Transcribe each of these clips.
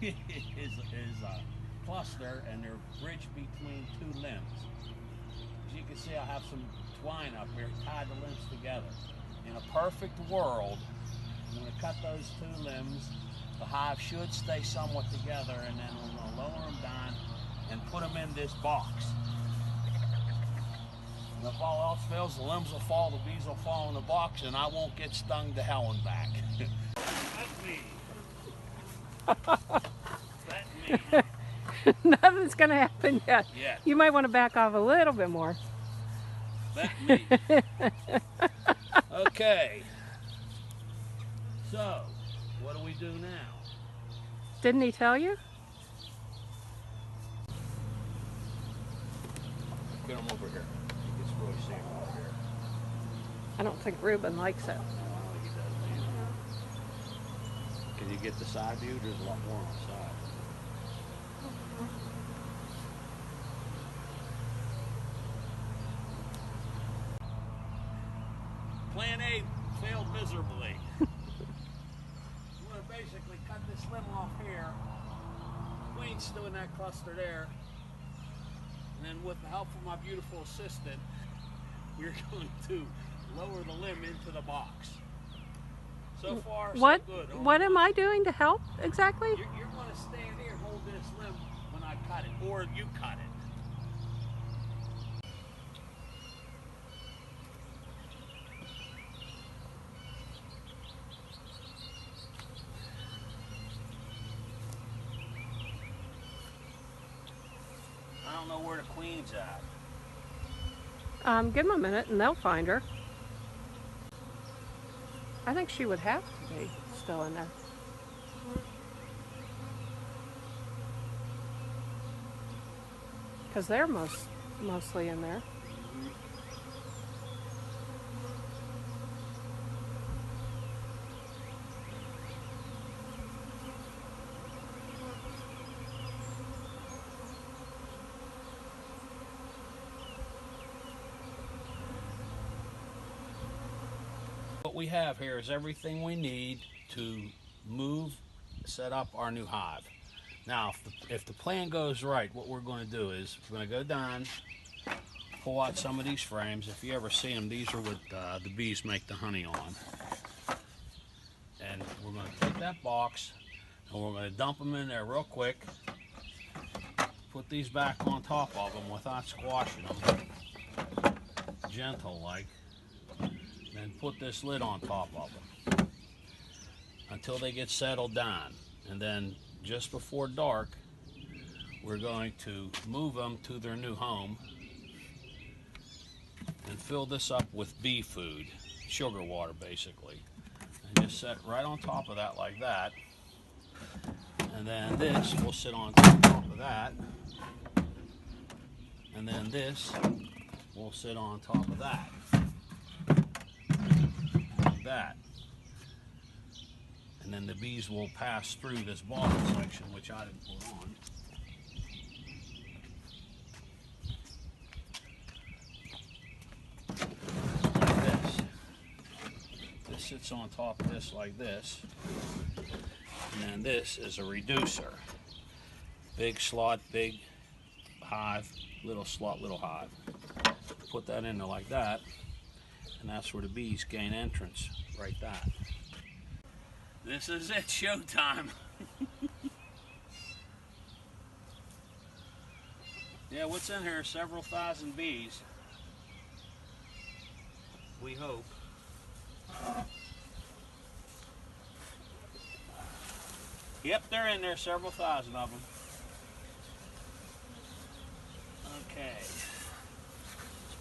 is a cluster, and they're bridged between two limbs. As you can see, I have some twine up here, tied the limbs together. In a perfect world, I'm going to cut those two limbs. The hive should stay somewhat together, and then we're going to lower them down and put them in this box. And if all else fails, the limbs will fall, the bees will fall in the box, and I won't get stung to hell and back. That's me. That's me. Nothing's going to happen yet. Yeah. You might want to back off a little bit more. That's me. Okay. So, what do we do now? Didn't he tell you? Get them over here. It gets really safe over here. I don't think Reuben likes it. No, I don't think he does either. Can you get the side view? There's a lot more on the side. Plan A failed miserably. I'm going to basically cut this limb off here. Queen's still in that cluster there. And then with the help of my beautiful assistant, we're going to lower the limb into the box. So far, so good. What am I doing to help exactly? You're going to stand here and hold this limb when I cut it, or you cut it. I don't know where the queen's at. Give them a minute and they'll find her. I think she would have to be still in there. Because they're mostly in there. What we have here is everything we need to set up our new hive. Now, if the plan goes right, what we're going to do is we're going to go down, pull out some of these frames. If you ever see them, these are what the bees make the honey on. And we're going to take that box and we're going to dump them in there real quick. Put these back on top of them without squashing them, gentle like. And put this lid on top of them until they get settled down. And then just before dark, we're going to move them to their new home and fill this up with bee food, sugar water basically. And just set right on top of that like that. And then this will sit on top of that. And then this will sit on top of that. That, and then the bees will pass through this bottom section, which I didn't put on. Like this. This sits on top of this like this, and then this is a reducer. Big slot, big hive, little slot, little hive. Put that in there like that. And that's where the bees gain entrance, right that. This is it, showtime. Yeah, what's in here? Several thousand bees. We hope. Yep, they're in there, several thousand of them. Okay. Let's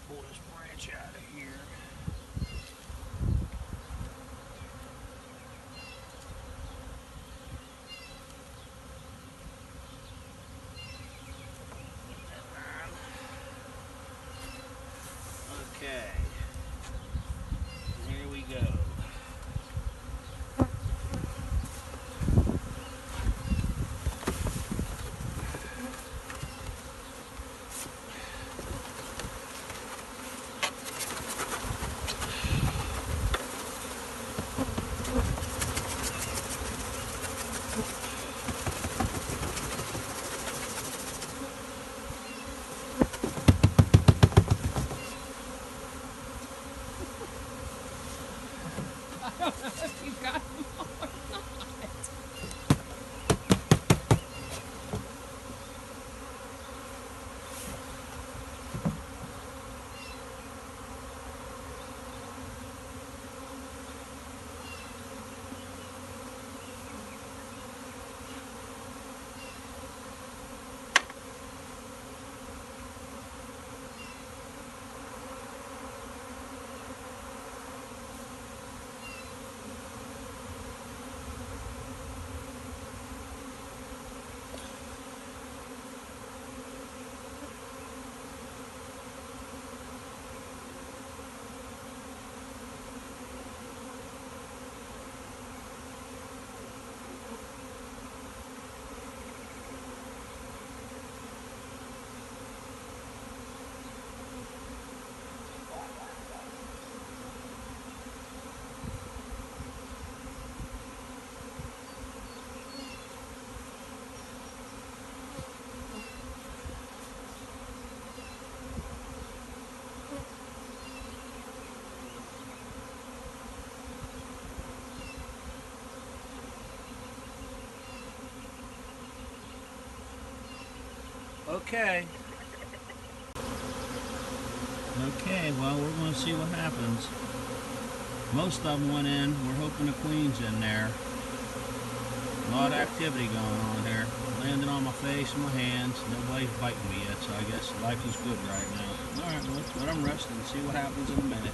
pull this branch out of here. Okay, here we go. okay. Okay, well, we're going to see what happens. Most of them went in. We're hoping the queen's in there. A lot of activity going on here. Landing on my face and my hands. Nobody's biting me yet, so I guess life is good right now. Alright, well, let them rest and see what happens in a minute.